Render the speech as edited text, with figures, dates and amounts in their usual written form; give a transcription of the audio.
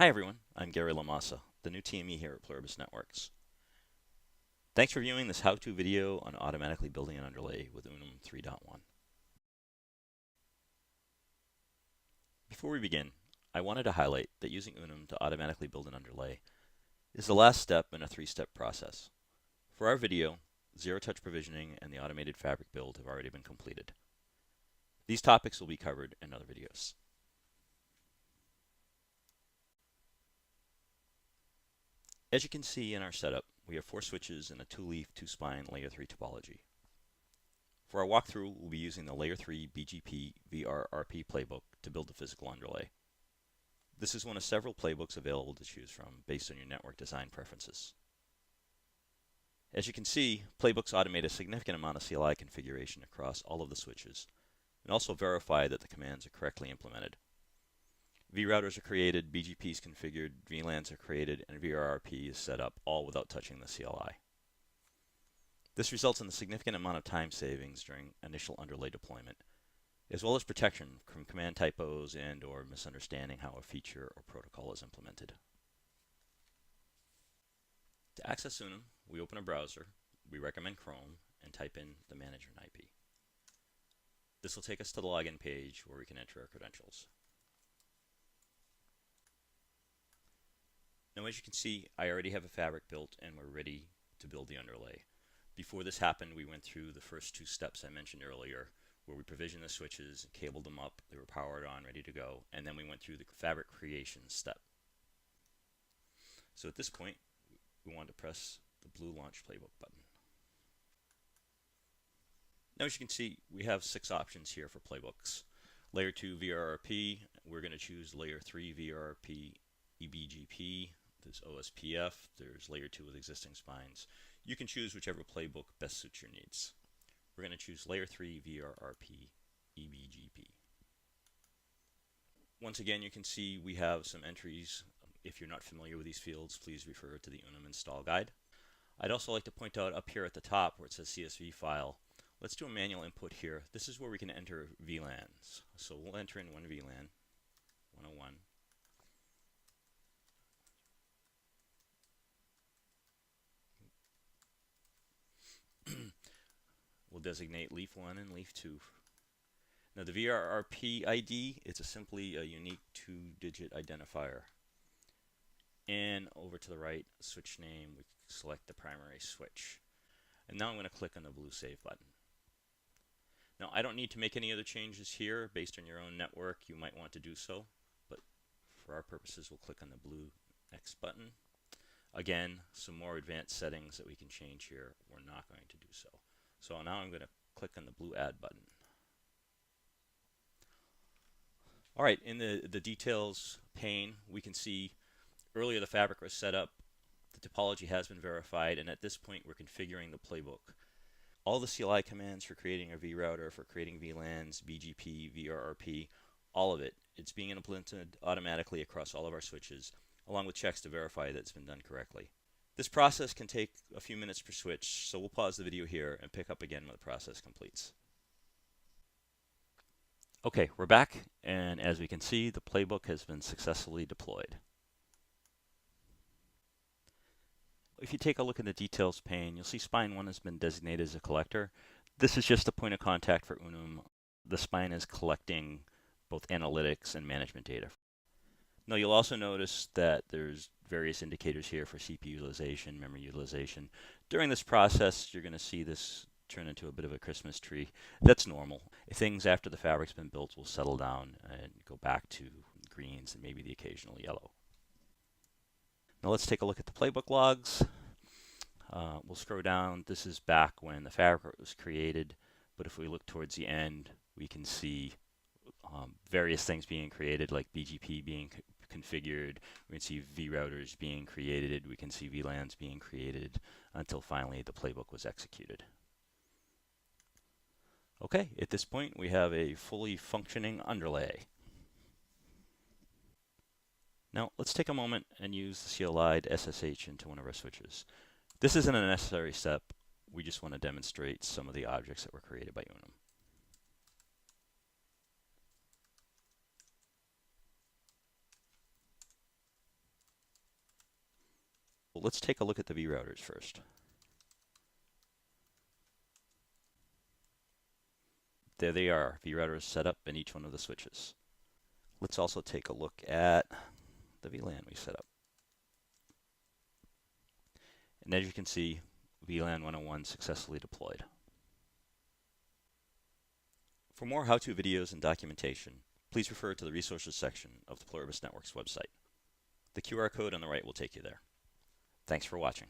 Hi everyone, I'm Gary Lamassa, the new TME here at Pluribus Networks. Thanks for viewing this how-to video on automatically building an underlay with UNUM 3.1. Before we begin, I wanted to highlight that using UNUM to automatically build an underlay is the last step in a three-step process. For our video, zero-touch provisioning and the automated fabric build have already been completed. These topics will be covered in other videos. As you can see in our setup, we have 4 switches and a 2-leaf, 2-spine Layer 3 topology. For our walkthrough, we'll be using the Layer 3 BGP VRRP playbook to build the physical underlay. This is one of several playbooks available to choose from based on your network design preferences. As you can see, playbooks automate a significant amount of CLI configuration across all of the switches and also verify that the commands are correctly implemented. vRouters are created, BGP is configured, VLANs are created, and VRRP is set up, all without touching the CLI. This results in a significant amount of time savings during initial underlay deployment, as well as protection from command typos and/or misunderstanding how a feature or protocol is implemented. To access UNUM, we open a browser, we recommend Chrome, and type in the management IP. This will take us to the login page where we can enter our credentials. Now, as you can see, I already have a fabric built and we're ready to build the underlay. Before this happened, we went through the first 2 steps I mentioned earlier, where we provisioned the switches, cabled them up, they were powered on, ready to go, and then we went through the fabric creation step. So at this point, we want to press the blue Launch Playbook button. Now, as you can see, we have 6 options here for playbooks. Layer 2 VRRP, we're going to choose Layer 3 VRRP BGP. There's OSPF, there's Layer 2 with existing spines. You can choose whichever playbook best suits your needs. We're going to choose Layer 3 VRRP BGP. Once again, you can see we have some entries. If you're not familiar with these fields, please refer to the UNUM install guide. I'd also like to point out up here at the top where it says CSV file, let's do a manual input here. This is where we can enter VLANs. So we'll enter in one VLAN, 101. We'll designate leaf 1 and leaf 2. Now the VRRP ID, it's simply a unique 2-digit identifier. And over to the right, switch name, we select the primary switch. And now I'm going to click on the blue Save button. Now I don't need to make any other changes here. Based on your own network, you might want to do so. But for our purposes, we'll click on the blue Next button. Again, some more advanced settings that we can change here. We're not going to do so. So now I'm going to click on the blue Add button. All right, in the details pane, we can see earlier the fabric was set up, the topology has been verified, and at this point we're configuring the playbook. All the CLI commands for creating a vRouter, for creating VLANs, BGP, VRRP, all of it, it's being implemented automatically across all of our switches, along with checks to verify that it's been done correctly. This process can take a few minutes per switch, so we'll pause the video here and pick up again when the process completes. Okay, we're back, and as we can see, the playbook has been successfully deployed. If you take a look at the details pane, you'll see spine 1 has been designated as a collector. This is just a point of contact for UNUM. The spine is collecting both analytics and management data. Now you'll also notice that there's various indicators here for CPU utilization, memory utilization. During this process, you're going to see this turn into a bit of a Christmas tree. That's normal. Things after the fabric's been built will settle down and go back to greens and maybe the occasional yellow. Now let's take a look at the playbook logs. We'll scroll down. This is back when the fabric was created, but if we look towards the end, we can see various things being created, like BGP being configured. We can see vRouters being created. We can see VLANs being created until finally the playbook was executed. Okay, at this point we have a fully functioning underlay. Now let's take a moment and use the CLI to SSH into one of our switches. This isn't a necessary step. We just want to demonstrate some of the objects that were created by UNUM. But let's take a look at the vRouters first. There they are, vRouters set up in each one of the switches. Let's also take a look at the VLAN we set up. And as you can see, VLAN 101 successfully deployed. For more how-to videos and documentation, please refer to the resources section of the Pluribus Network's website. The QR code on the right will take you there. Thanks for watching.